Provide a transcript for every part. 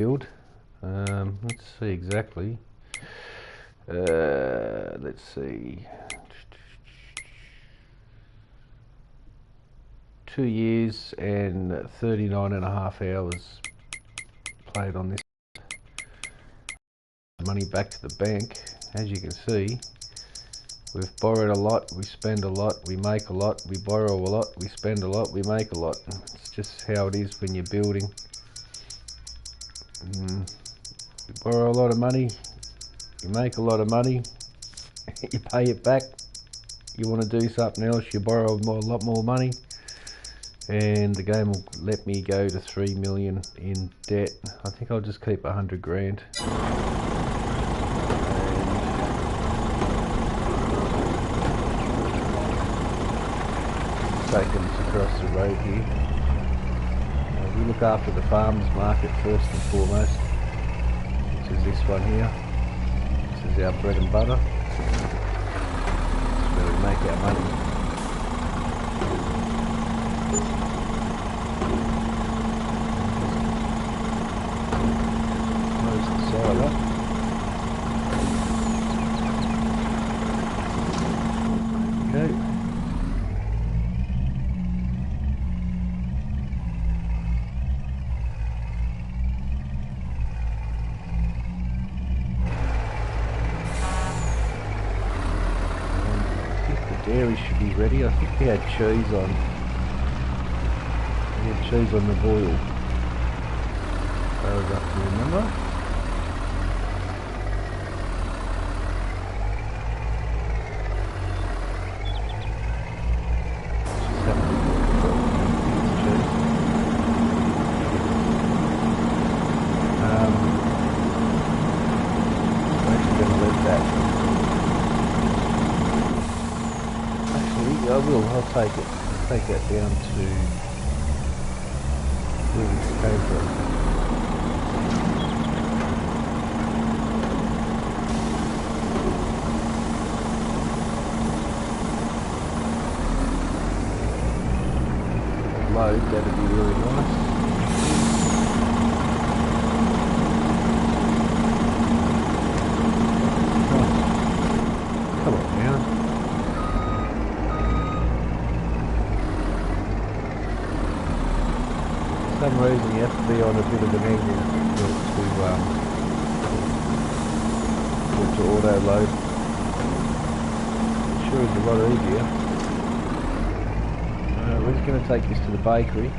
build. Let's see exactly. Let's see. 2 years and 39.5 hours played on this. Money back to the bank. As you can see, we've borrowed a lot, we spend a lot, we make a lot, we borrow a lot, we spend a lot, we make a lot. It's just how it is when you're building. You borrow a lot of money, you make a lot of money, you pay it back, you want to do something else, you borrow a lot more money, and the game will let me go to 3 million in debt. I think I'll just keep 100 grand. Taking us across the road here. We look after the farmers market first and foremost, which is this one here. This is our bread and butter. It's where we make our money. Close the side up. There we go. Dairy should be ready. I think we had cheese on. We had cheese on the boil. I was up to remember. I'm actually going to let that. I will, I'll take it. I'll take that down to where this came from. Load, that'd be really nice. Oh, come on now. For some reason you have to be on a bit of an angle to auto load. It sure is a lot easier. We're just going to take this to the bakery,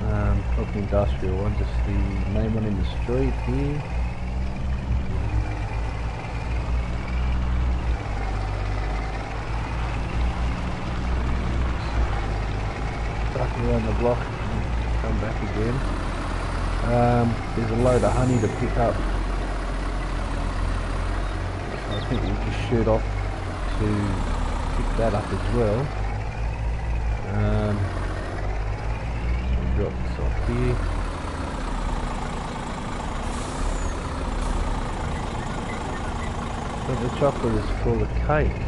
not the industrial one, just the main one in the street here. Stuck around the block. Come back again. There's a load of honey to pick up. I think we'll just shoot off to pick that up as well. Drop this off here. But the chocolate is full of cake.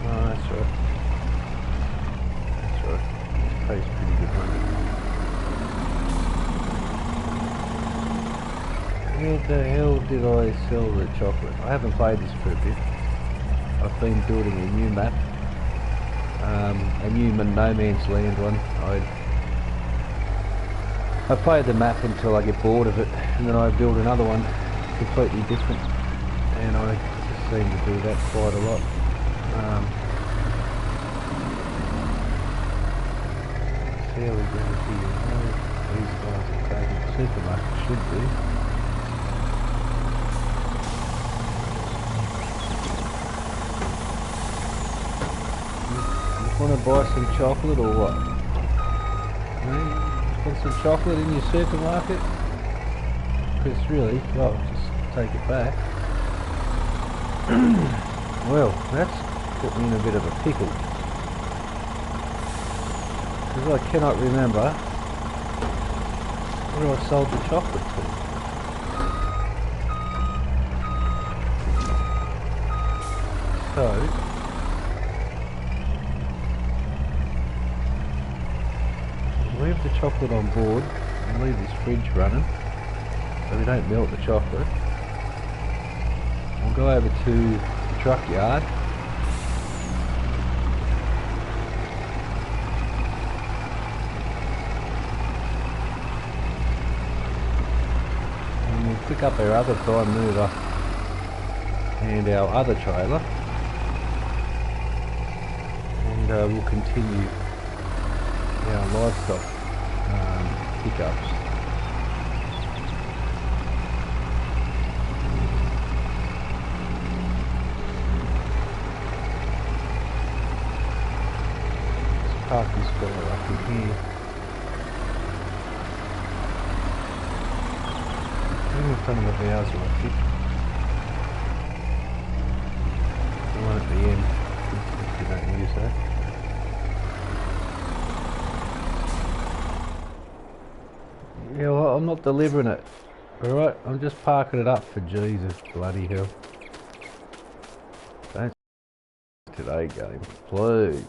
Oh, that's right. Pays pretty good money. Where the hell did I sell the chocolate? I haven't played this for a bit. I've been building a new map, a new No Man's Land one. I play the map until I get bored of it, and then I build another one completely different, and I just seem to do that quite a lot. There we go here. These guys are taking the supermarket, should be. You want to buy some chocolate or what? Want some chocolate in your supermarket? Because really, well, just take it back. Well, that's put me in a bit of a pickle. Because I cannot remember where I sold the chocolate to. So, leave the chocolate on board and leave this fridge running so we don't melt the chocolate. We'll go over to the truck yard. And we'll pick up our other prime mover and our other trailer, and we'll continue our livestock pickups. Let's park this fella up in here. In front of the Bowser, I think. The one at the end, if you don't use that. Yeah, well, I'm not delivering it. Alright, I'm just parking it up for Jesus bloody hell. Don't today, game, please.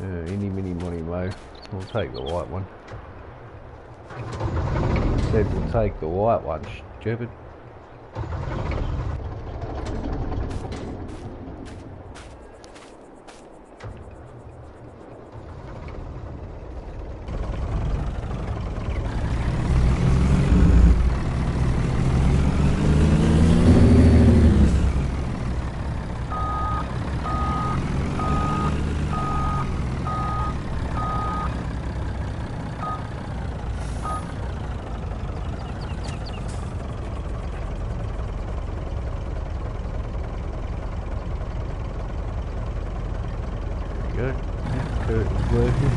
Any mini money mo. We'll take the white one. Said we'll take the white one, stupid. Good. Yeah, curtain's working.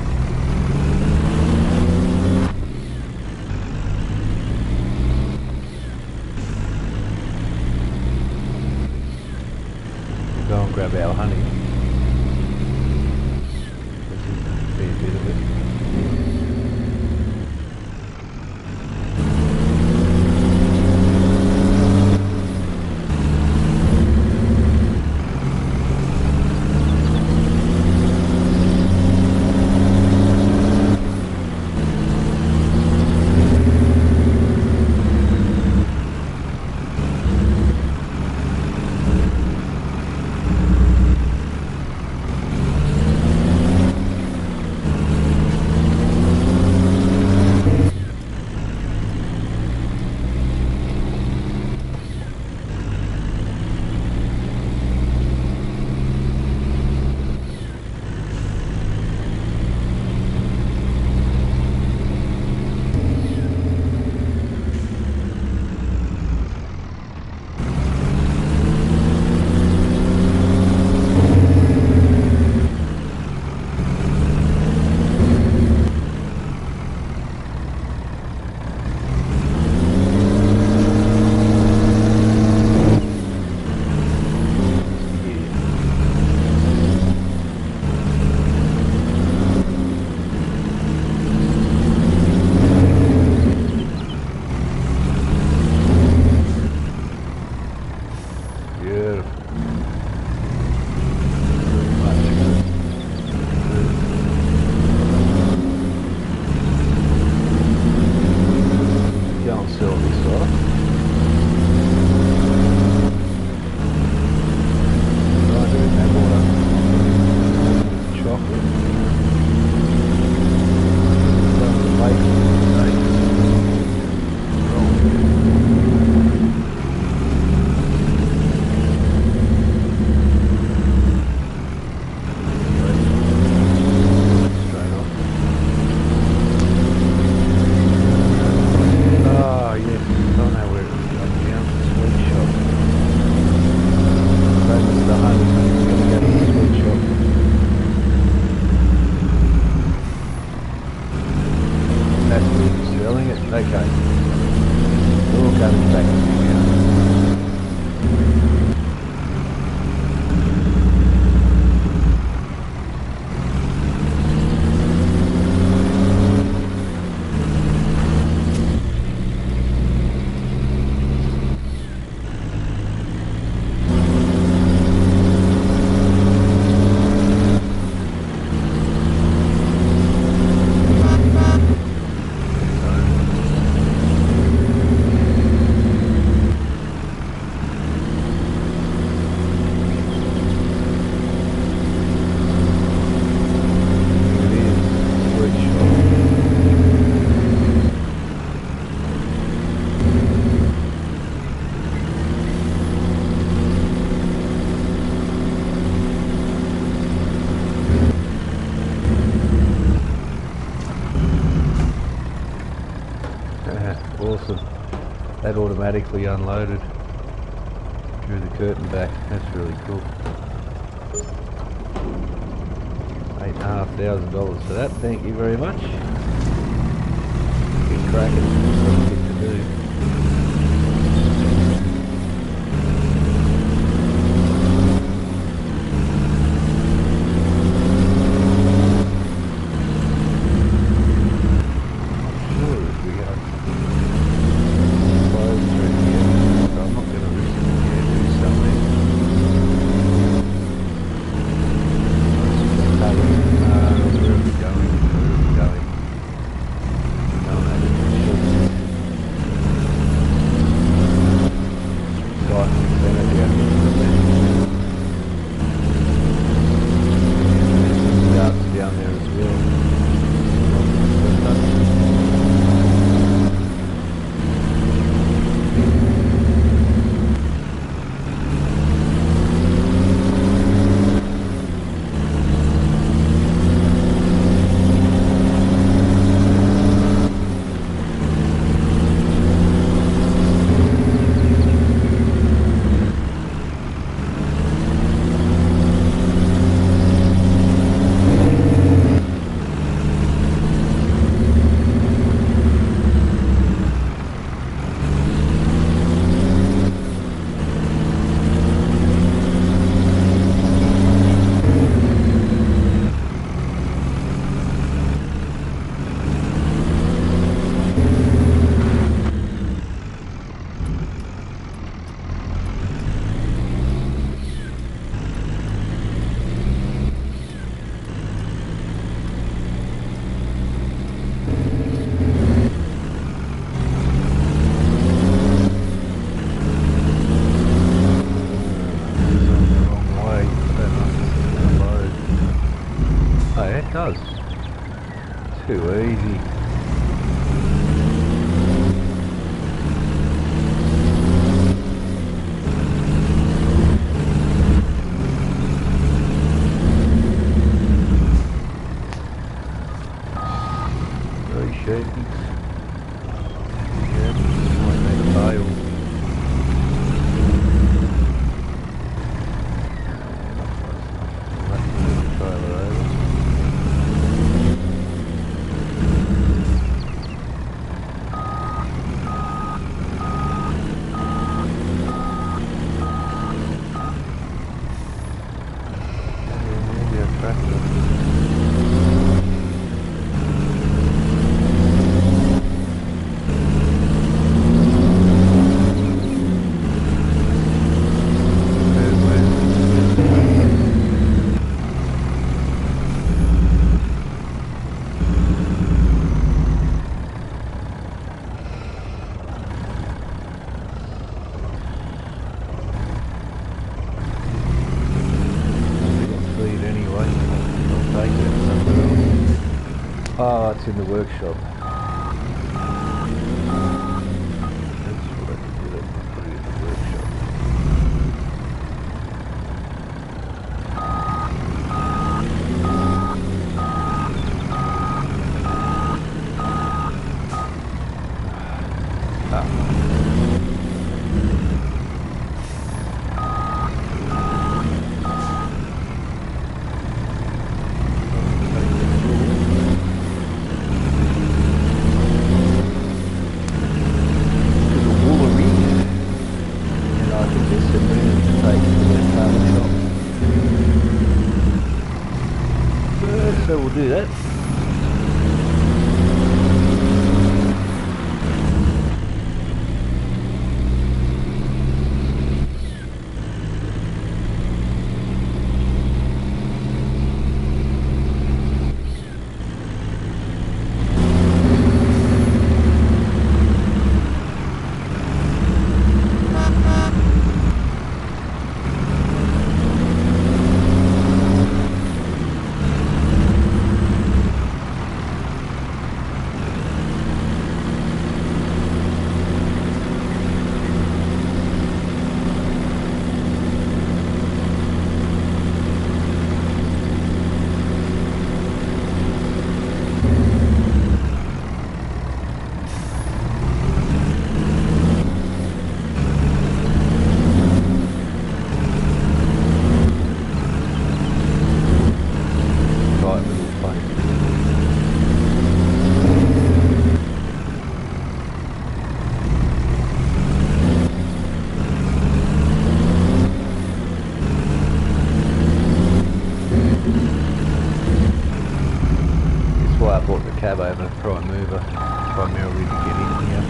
We'll go and grab our honey. This is a fair bit of it. automatically unloaded. Drew the curtain back. That's really cool. $8,500 for that. Thank you very much. Keep cracking. Something to do. Too easy. Very shaky. Yeah, might need a bail. Oh, it's in the workshop. That's what I can do. That put it in the workshop. So we'll do that. cab over prime mover primarily to get in here.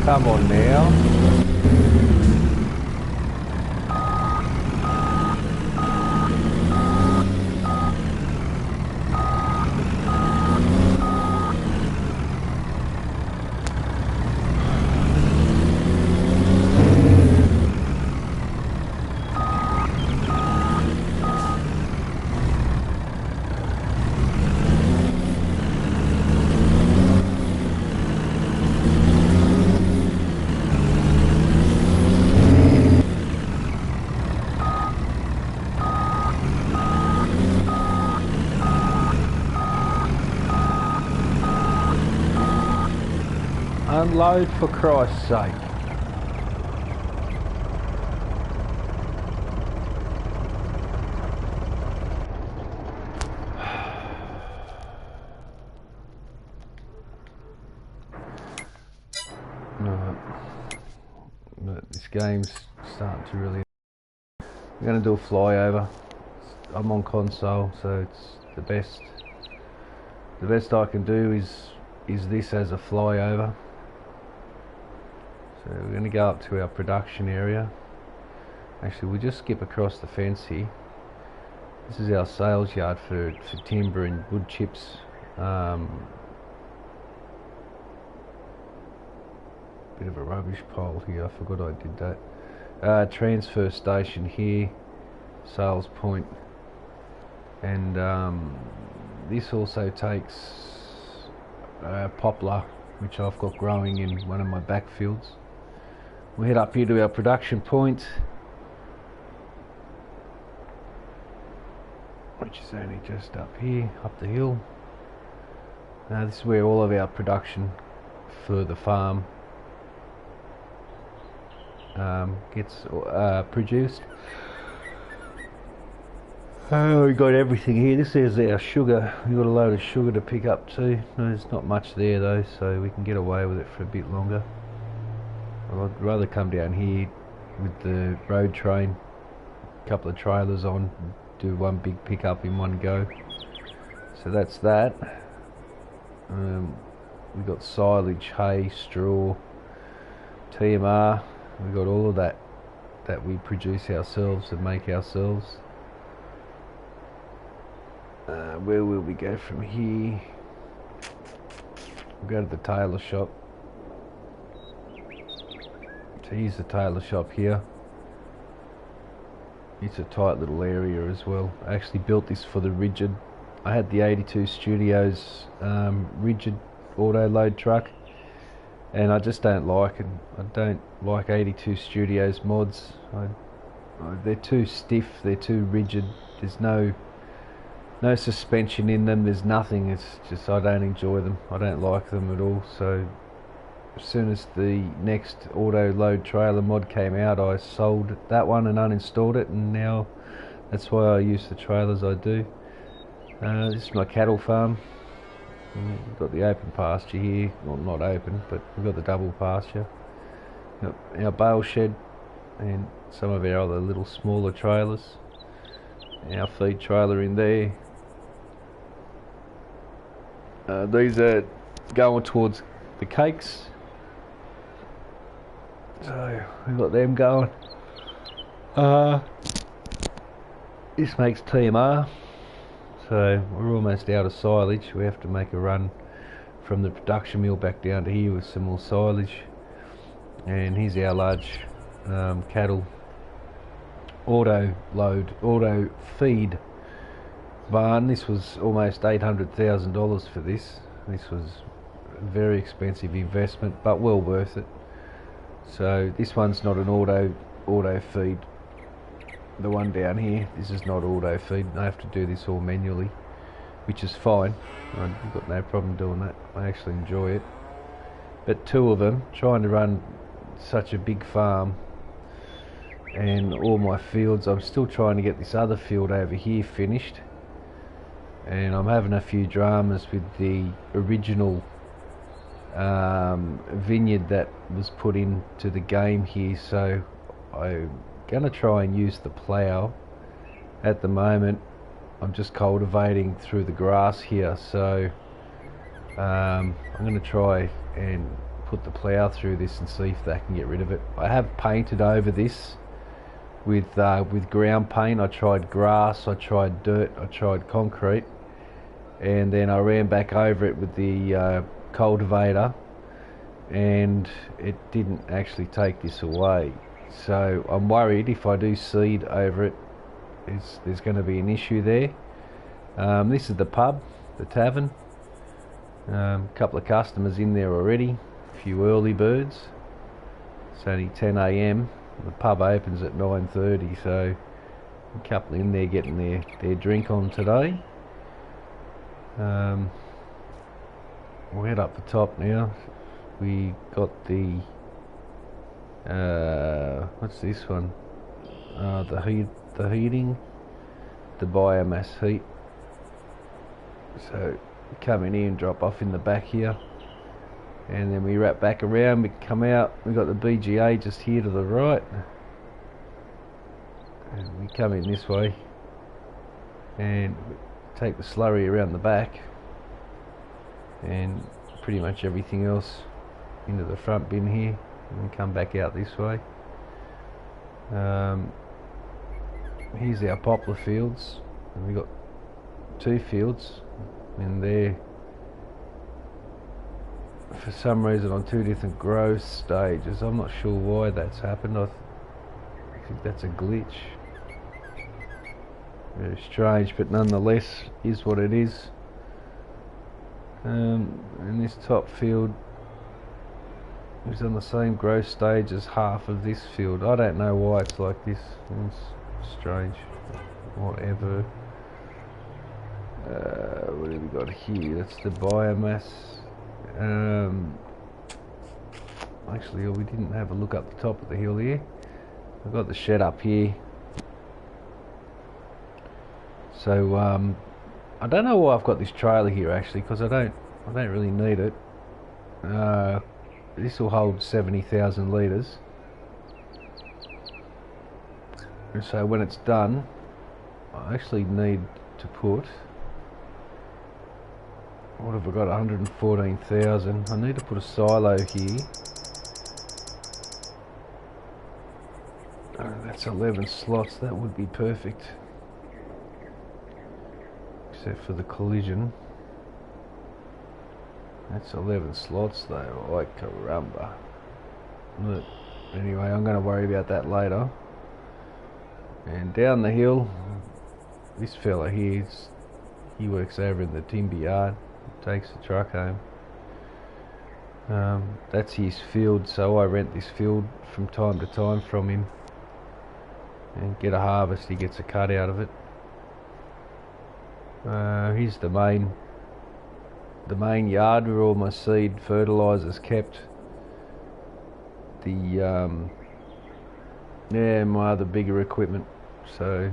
Come on now. Unload for Christ's sake. No, but this game's starting to really... I'm going to do a flyover. I'm on console, so it's the best. The best I can do is this as a flyover. So we're going to go up to our production area. Actually, we'll just skip across the fence here. This is our sales yard for timber and wood chips. Bit of a rubbish pile here, I forgot I did that. Transfer station here, sales point. And this also takes poplar, which I've got growing in one of my backfields. We head up here to our production point, which is only just up here, up the hill. This is where all of our production for the farm gets produced. We've got everything here. This is our sugar. We've got a load of sugar to pick up too. There's not much there though, so we can get away with it for a bit longer. I'd rather come down here with the road train, a couple of trailers on, do one big pickup in one go. So that's that. We've got silage, hay, straw, TMR. We've got all of that we produce ourselves and make ourselves. Where will we go from here? We'll go to the tailor shop. So here's the tailor shop here. It's a tight little area as well. I actually built this for the rigid. I had the 82 Studios rigid auto load truck, and I just don't like it. I don't like 82 Studios mods. They're too stiff, they're too rigid. There's no suspension in them, there's nothing. It's just, I don't enjoy them. I don't like them at all. So as soon as the next auto load trailer mod came out, I sold that one and uninstalled it, and now that's why I use the trailers I do. This is my cattle farm. We've got the open pasture here. Well, not open, but we've got the double pasture. Got our bale shed and some of our other little smaller trailers. Our feed trailer in there. These are going towards the cakes. So we've got them going. This makes TMR. So we're almost out of silage. We have to make a run from the production mill back down to here with some more silage. And here's our large cattle auto feed barn. This was almost $800,000 for this. This was a very expensive investment, but well worth it. So this one's not an auto feed. The one down here, this is not auto feed. I have to do this all manually, which is fine. I've got no problem doing that. I actually enjoy it. but 2 of them, trying to run such a big farm and all my fields. I'm still trying to get this other field over here finished, and I'm having a few dramas with the original vineyard that was put into the game here, so I'm gonna try and use the plough. At the moment I'm just cultivating through the grass here, so I'm gonna try and put the plough through this and see if that can get rid of it. I have painted over this with ground paint. I tried grass, I tried dirt, I tried concrete, and then I ran back over it with the cultivator, and it didn't actually take this away. So I'm worried if I do seed over it, there's going to be an issue there. This is the pub, the tavern. A couple of customers in there already, a few early birds. It's only 10 AM. The pub opens at 9:30, so a couple in there getting their drink on today. We'll head up the top now. We got the what's this one? The heating, the biomass heat. So come in here and drop off in the back here, and then we wrap back around. We come out. We got the BGA just here to the right, and we come in this way and take the slurry around the back, and pretty much everything else into the front bin here, and come back out this way. Here's our poplar fields, and we got 2 fields, and they're for some reason on 2 different growth stages. I'm not sure why that's happened. I think that's a glitch. Very strange, but nonetheless is what it is. And this top field is on the same growth stage as half of this field. I don't know why it's like this. It's strange. Whatever. What have we got here? That's the biomass. Actually, we didn't have a look up the top of the hill here. I've got the shed up here. So I don't know why I've got this trailer here actually, because I don't really need it. This will hold 70,000 litres. And so when it's done, I actually need to put, what have I got, 114,000. I need to put a silo here. That's 11 slots, that would be perfect. Except for the collision. That's 11 slots though, like caramba. But anyway, I'm going to worry about that later. And down the hill, this fella here, he works over in the timber yard, takes the truck home. That's his field, so I rent this field from time to time from him and get a harvest. He gets a cut out of it. Here's the main yard where all my seed fertilizers kept. The my other bigger equipment. So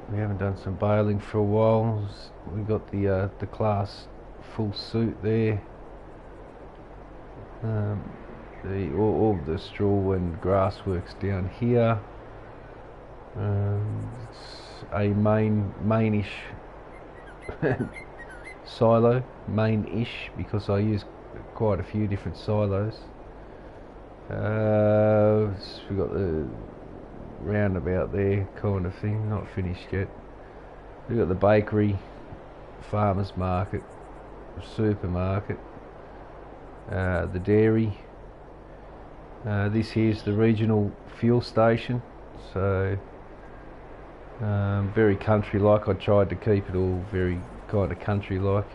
we haven't done some baling for a while. We got the class full suit there. All the straw and grass works down here. It's a mainish silo, main-ish, because I use quite a few different silos. We got the roundabout there kind of thing, not finished yet. We got the bakery, farmers market, supermarket, the dairy. This here's the regional fuel station, so very country like. I tried to keep it all very kind of country like.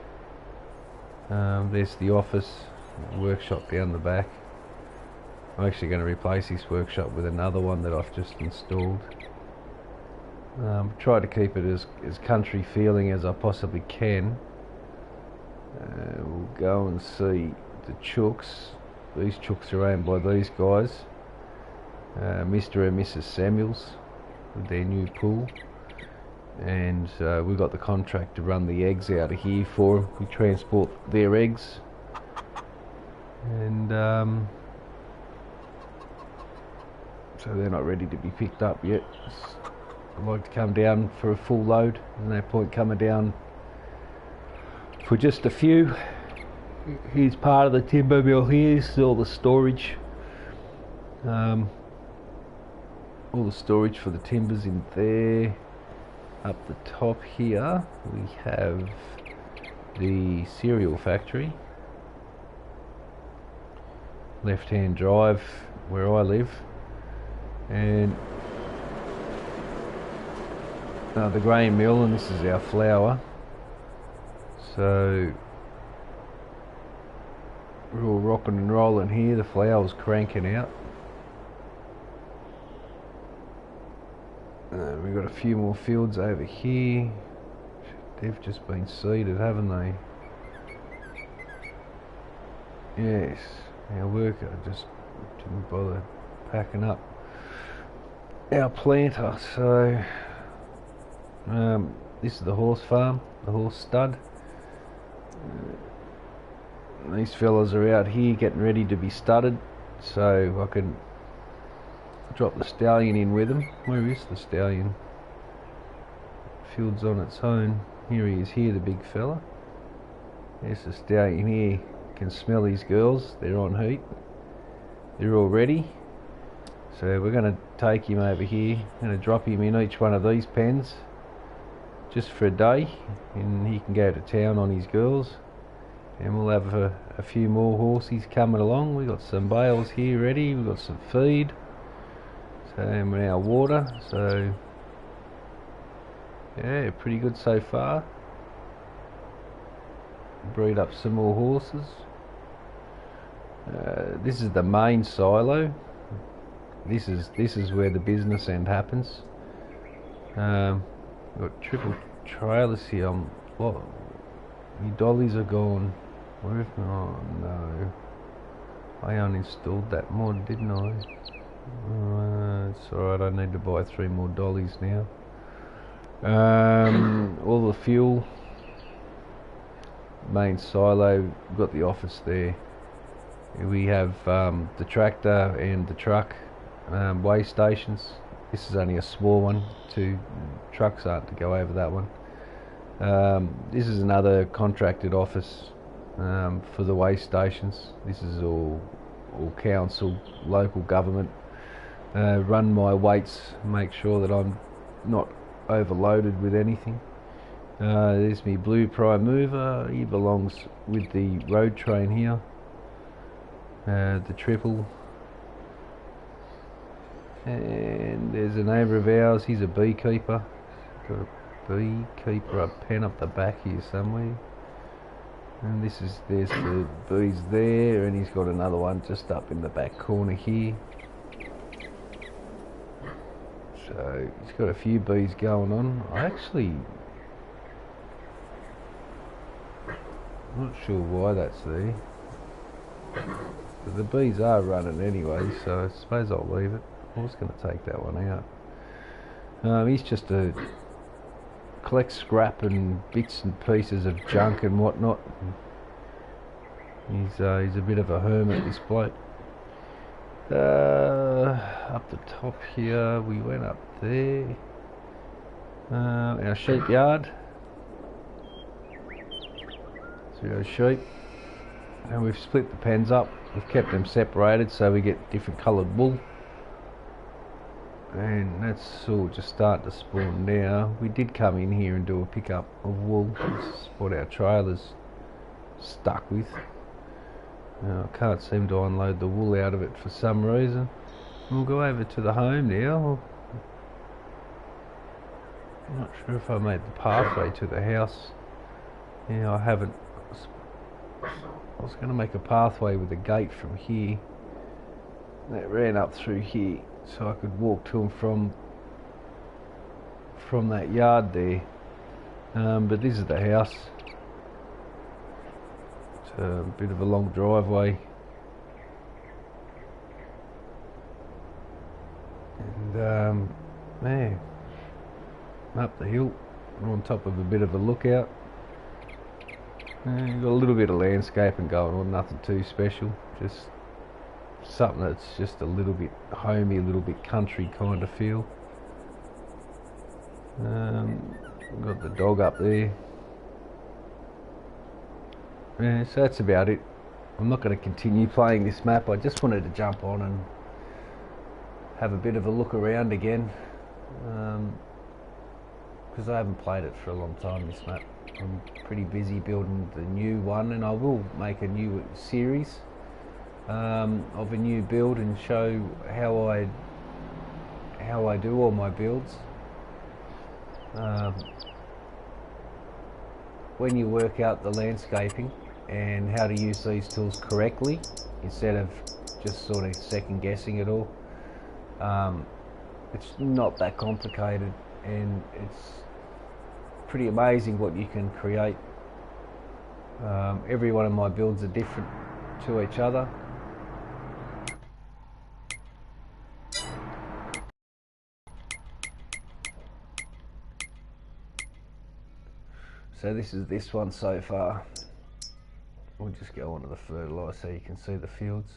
There's the office, workshop down the back. I'm actually going to replace this workshop with another one that I've just installed. Try to keep it as country feeling as I possibly can. We'll go and see the chooks. These chooks are owned by these guys, Mr. and Mrs. Samuels, with their new pool. And we got the contract to run the eggs out of here for them. We transport their eggs, and so they're not ready to be picked up yet. I'd like to come down for a full load. There's no point coming down for just a few. Here's part of the timber mill here. This is all the storage. All the storage for the timbers in there. Up the top here we have the cereal factory. Left hand drive where I live. And the grain mill, and this is our flour. So we're all rocking and rolling here. The flour's cranking out. We've got a few more fields over here. They've just been seeded, haven't they? Yes, our worker just didn't bother packing up our planter. So this is the horse farm, the horse stud. These fellas are out here getting ready to be studded, so I can drop the stallion in with them. Where is the stallion? Field's on its own. Here he is here, the big fella. There's the stallion here. Can smell these girls. They're on heat. They're all ready. So we're going to take him over here. Going to drop him in each one of these pens just for a day, and he can go to town on his girls. And we'll have a few more horses coming along. We've got some bales here ready. We've got some feed. So, and our water. So yeah, pretty good so far. Breed up some more horses. This is the main silo. This is where the business end happens. We've got triple trailers here. What? My dollies are gone. Where? Oh no! I uninstalled that mod, didn't I? It's alright. I need to buy 3 more dollies now. All the fuel. Main silo. We've got the office there. We have the tractor and the truck weigh stations. This is only a small one. 2 trucks aren't to go over that one. This is another contracted office for the weigh stations. This is all council, local government. Run my weights, make sure that I'm not overloaded with anything. There's my blue prime mover. He belongs with the road train here. The triple. And there's a neighbour of ours. He's a beekeeper. Got a beekeeper, a pen up the back here somewhere. And there's the bees there, and he's got another one just up in the back corner here. So he's got a few bees going on. I'm not sure why that's there. But the bees are running anyway, so I suppose I'll leave it. I'm just going to take that one out. He's just to collect scrap and bits and pieces of junk and whatnot. He's a bit of a hermit, this bloke. Up the top here, we went up there. Our sheep yard. 0 sheep. And we've split the pens up. We've kept them separated so we get different coloured wool. And that's all just starting to spawn now. We did come in here and do a pickup of wool. This is what our trailer's stuck with. I can't seem to unload the wool out of it for some reason. We'll go over to the home now. I'm not sure if I made the pathway to the house. Yeah, I haven't. I was going to make a pathway with a gate from here that ran up through here, so I could walk to them from that yard there. But this is the house. It's a bit of a long driveway, and yeah, up the hill, we're on top of a bit of a lookout. Got a little bit of landscaping going on, nothing too special, just something that's just a little bit homey, a little bit country kind of feel. Got the dog up there. Yeah, so that's about it. I'm not going to continue playing this map. I just wanted to jump on and have a bit of a look around again, because I haven't played it for a long time, this map. I'm pretty busy building the new one, and I will make a new series of a new build and show how I do all my builds. When you work out the landscaping and how to use these tools correctly, instead of just sort of second guessing it all, it's not that complicated, and it's pretty amazing what you can create. Every one of my builds are different to each other. So this is this one so far. We'll just go onto the fertilizer so you can see the fields.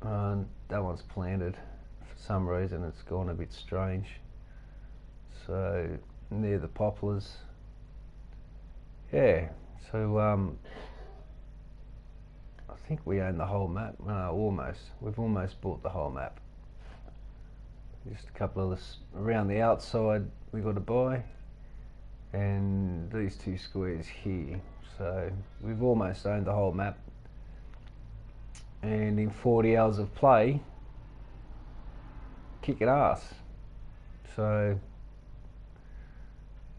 And that one's planted. For some reason it's gone a bit strange. So near the poplars. Yeah, so I think we own the whole map. No, almost. We've almost bought the whole map. Just a couple of this around the outside we got to buy, and these two squares here. So we've almost owned the whole map, and in 40 hours of play, kicking ass. So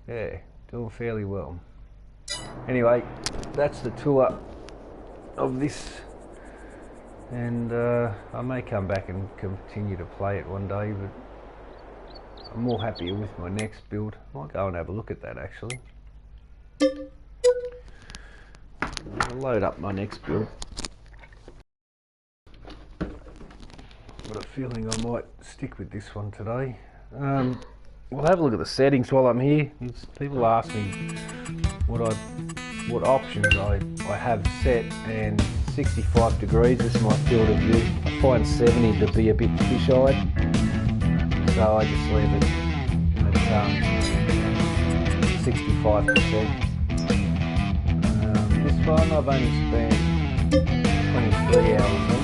yeah, doing fairly well. Anyway, that's the tour of this, and I may come back and continue to play it one day, but I'm more happier with my next build. I might go and have a look at that actually. I'll load up my next build. Got a feeling I might stick with this one today. We'll have a look at the settings while I'm here. People ask me what options I have set, and 65 degrees is my field of view. I find 70 to be a bit fish-eyed, so I just leave it at 65%. This one I've only spent 23 hours on.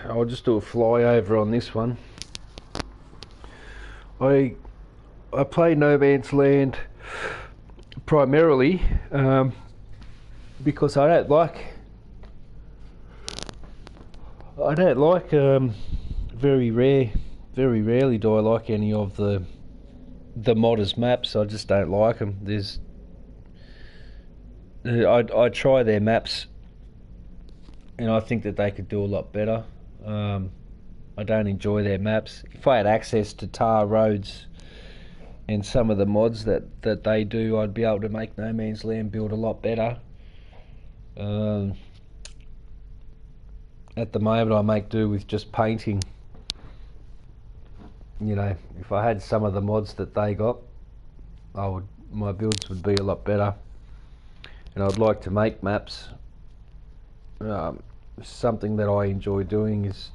I'll just do a flyover on this one. I play No Man's Land primarily because I don't like very rarely do I like any of the modders maps. I just don't like them. I try their maps, and I think that they could do a lot better. I don't enjoy their maps. If I had access to tar roads and some of the mods that they do, I'd be able to make No Man's Land build a lot better. At the moment I make do with just painting. You know, if I had some of the mods that they got, my builds would be a lot better. And I'd like to make maps. Something that I enjoy doing is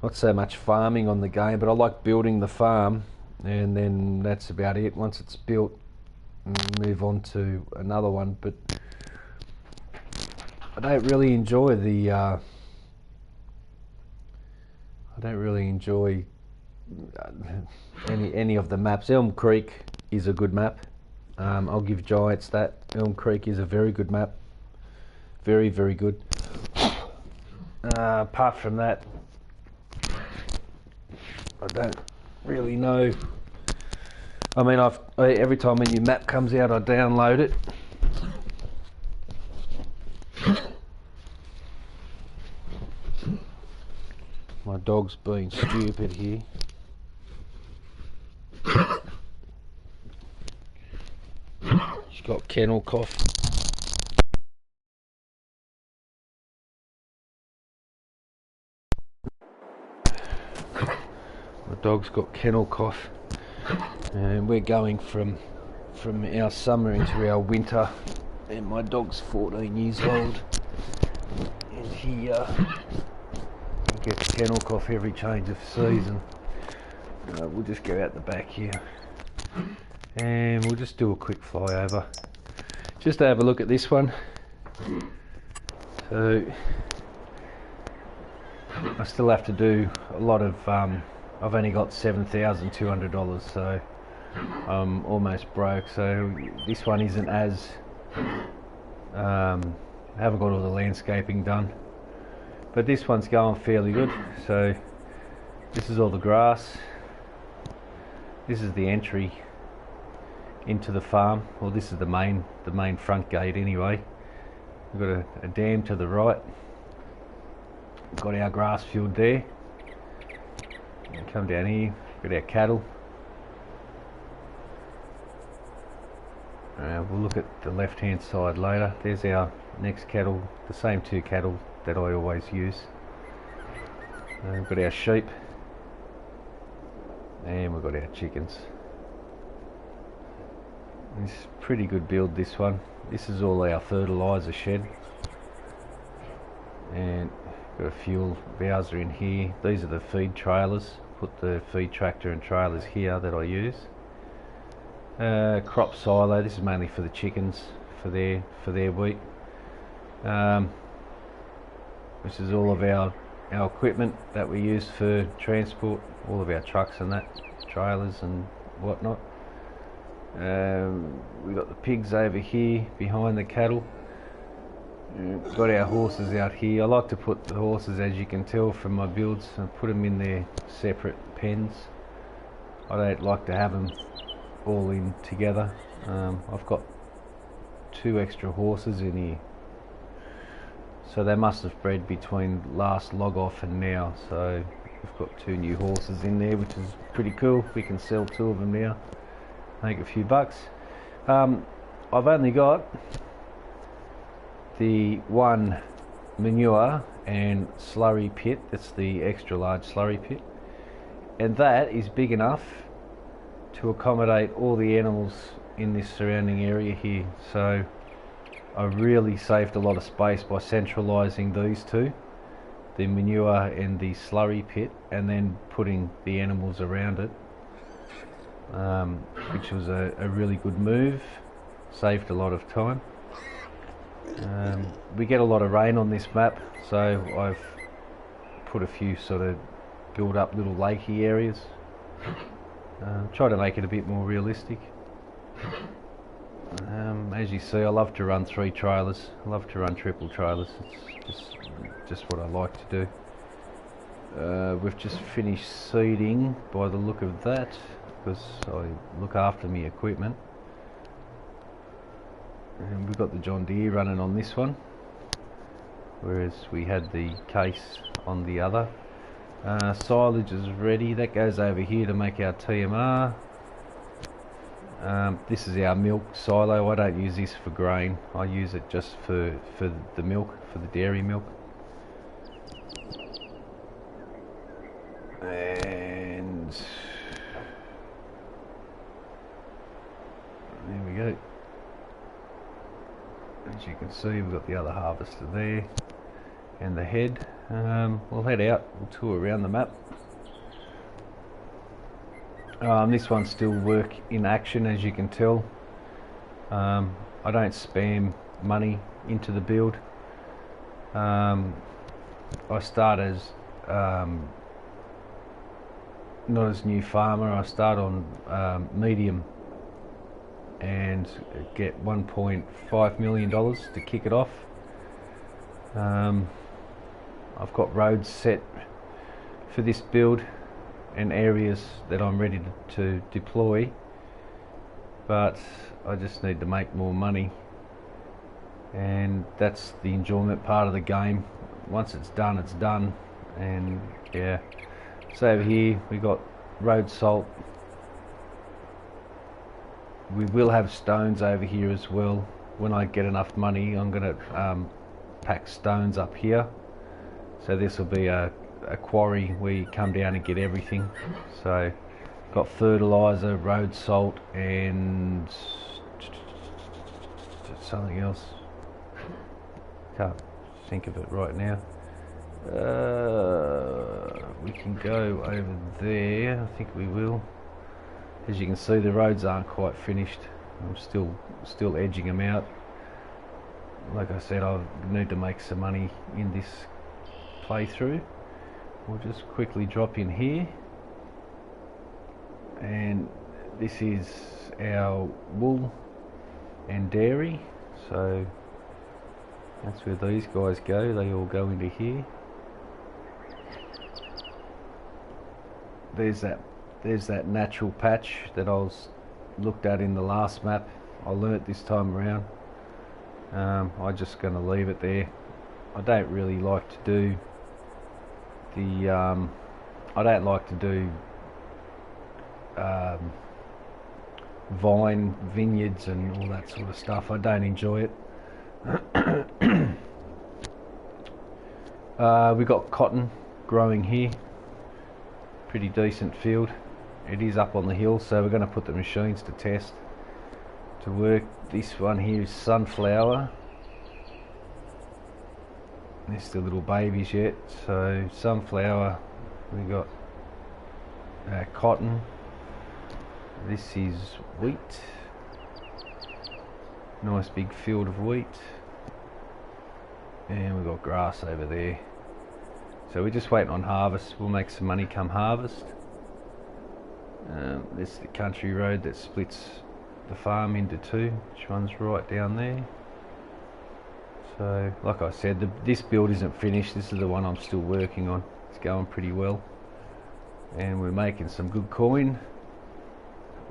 not so much farming on the game, but I like building the farm, and then that's about it. Once it's built, move on to another one. But I don't really enjoy any of the maps. Elm Creek is a good map. I'll give Giants that. Elm Creek is a very good map. Very, very good. Apart from that, I don't really know. I mean, every time a new map comes out, I download it. My dog's being stupid here. She's got kennel cough. The dog's got kennel cough, and we're going from our summer into our winter. And my dog's 14 years old, and he gets kennel cough every change of season. We'll just go out the back here, and we'll just do a quick flyover, just to have a look at this one. So I still have to do a lot of. I've only got $7,200, so I'm almost broke. So this one isn't as I haven't got all the landscaping done, but this one's going fairly good. So this is all the grass. This is the entry into the farm. Well, this is the main front gate anyway. We've got a dam to the right. We've got our grass field there. Come down here, got our cattle. We'll look at the left hand side later. There's our next cattle, the same two cattle that I always use. We've got our sheep, and we've got our chickens. It's a pretty good build, this one. This is all our fertiliser shed, and got a fuel bowser in here. These are the feed trailers. Put the feed tractor and trailers here that I use. Crop silo. This is mainly for the chickens, for their wheat. Which is all of our equipment that we use for transport, all of our trucks and that, trailers and whatnot. We got the pigs over here behind the cattle. Got our horses out here. I like to put the horses, as you can tell from my builds, and put them in their separate pens. I don't like to have them all in together. I've got 2 extra horses in here, so they must have bred between last log off and now. So we've got 2 new horses in there, which is pretty cool. We can sell 2 of them now, make a few bucks. I've only got the 1 manure and slurry pit. That's the extra large slurry pit, and that is big enough to accommodate all the animals in this surrounding area here. So I really saved a lot of space by centralising these 2, the manure and the slurry pit, and then putting the animals around it, which was a really good move. Saved a lot of time. We get a lot of rain on this map, so I've put a few sort of build up little lakey areas. Try to make it a bit more realistic. As you see, I love to run 3 trailers. I love to run triple trailers. It's just what I like to do. We've just finished seeding by the look of that, because I look after my equipment. And we've got the John Deere running on this one, whereas we had the case on the other. Silage is ready. That goes over here to make our TMR. This is our milk silo. I don't use this for grain. I use it just for the milk, for the dairy milk. And there we go. As you can see, we've got the other harvester there and the head. We'll head out, we'll tour around the map. This one's still work in action, as you can tell. I don't spam money into the build. I start as not as new farmer. I start on medium and get $1.5 million to kick it off. I've got roads set for this build and areas that I'm ready to deploy, but I just need to make more money, and that's the enjoyment part of the game. Once it's done, it's done. And yeah, so over here we got road salt, We will have stones over here as well. When I get enough money, I'm going to pack stones up here. So this will be a quarry where you come down and get everything. So got fertilizer, road salt, and something else. Can't think of it right now. We can go over there. I think we will. As you can see, the roads aren't quite finished. I'm still edging them out. Like I said, I need to make some money in this playthrough. We'll just quickly drop in here, and this is our wool and dairy. So that's where these guys go. They all go into here. There's that natural patch that I was looked at in the last map. I learnt this time around. I'm just going to leave it there. I don't really like to do the vine vineyards and all that sort of stuff. I don't enjoy it. We got cotton growing here. Pretty decent field. It is up on the hill, so we're going to put the machines to test to work. This one here is sunflower. They're still little babies yet. So sunflower, we got cotton. This is wheat. Nice big field of wheat. And we've got grass over there. So we're just waiting on harvest. We'll make some money come harvest. This is the country road that splits the farm into two, which runs right down there. So like I said, this build isn't finished. This is the one I'm still working on. It's going pretty well, and we're making some good coin.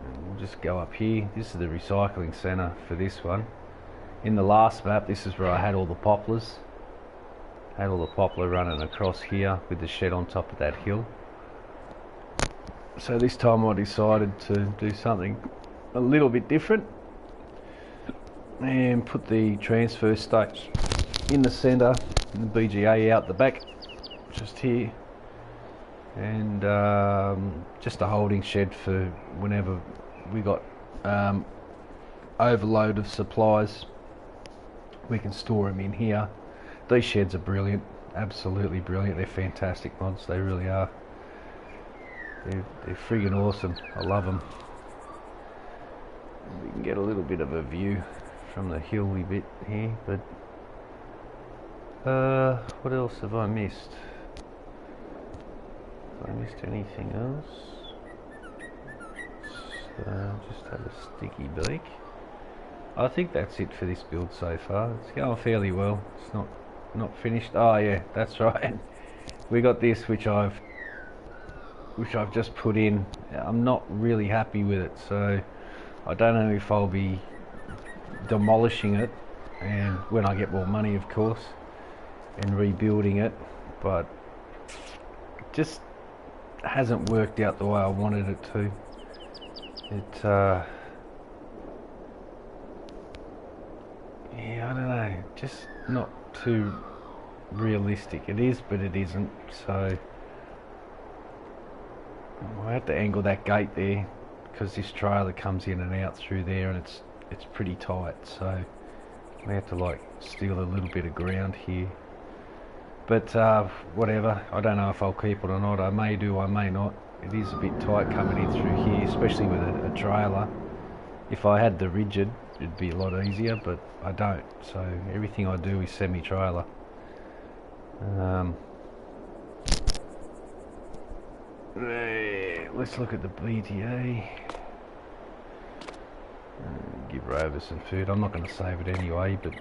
And we'll just go up here. This is the recycling centre for this one. In the last map, this is where I had all the poplars. Had all the poplar running across here with the shed on top of that hill. So this time I decided to do something a little bit different and put the transfer stakes in the centre and the BGA out the back, just here, and just a holding shed for whenever we got overload of supplies. We can store them in here. These sheds are brilliant, absolutely brilliant. They're fantastic mods, they really are. They're friggin' awesome. I love them. We can get a little bit of a view from the hilly bit here, but what else have I missed? Have I missed anything else? Just have a sticky beak. I think that's it for this build so far. It's going fairly well. It's not finished. Oh yeah, that's right. We got this, which I've just put in. I'm not really happy with it, so I don't know if I'll be demolishing it, and when I get more money, of course, and rebuilding it, but it just hasn't worked out the way I wanted it to. Yeah, I don't know, just not too realistic. It is, but it isn't. So I have to angle that gate there because this trailer comes in and out through there, and it's pretty tight. So we have to like steal a little bit of ground here. But whatever. I don't know if I'll keep it or not. I may do, I may not. It is a bit tight coming in through here, especially with a trailer. If I had the rigid, it'd be a lot easier, but I don't. So everything I do is semi-trailer. Let's look at the BTA. Give Rover some food. I'm not going to save it anyway, but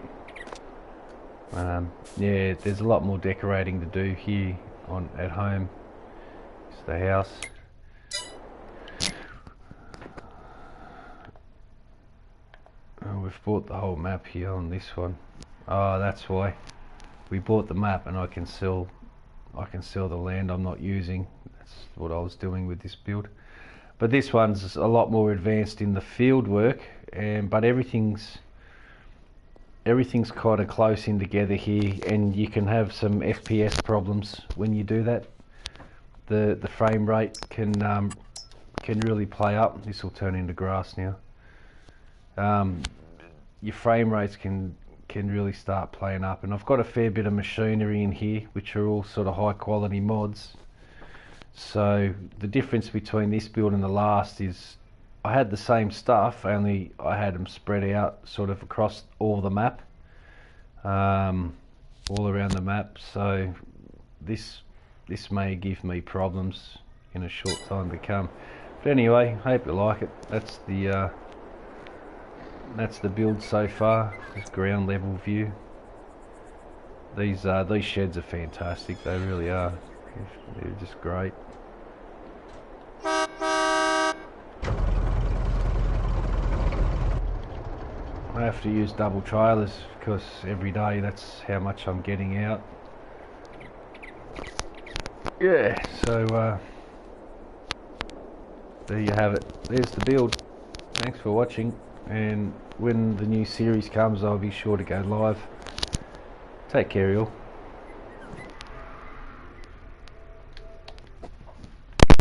yeah, there's a lot more decorating to do here at home. It's the house. Oh, we've bought the whole map here on this one. Oh, that's why. We bought the map, and I can sell the land I'm not using. That's what I was doing with this build. But this one's a lot more advanced in the field work, but everything's kind of close in together here, and you can have some FPS problems when you do that. The frame rate can really play up. This will turn into grass now. Your frame rates can really start playing up, and I've got a fair bit of machinery in here which are all sort of high quality mods. So the difference between this build and the last is I had the same stuff, only I had them spread out sort of across all the map, all around the map. So this may give me problems in a short time to come. But anyway, hope you like it. That's the build so far. This ground level view. These sheds are fantastic. They really are. They're just great. I have to use double trailers because every day that's how much I'm getting out. Yeah, so there you have it. There's the build. Thanks for watching, and when the new series comes I'll be sure to go live. Take care, y'all.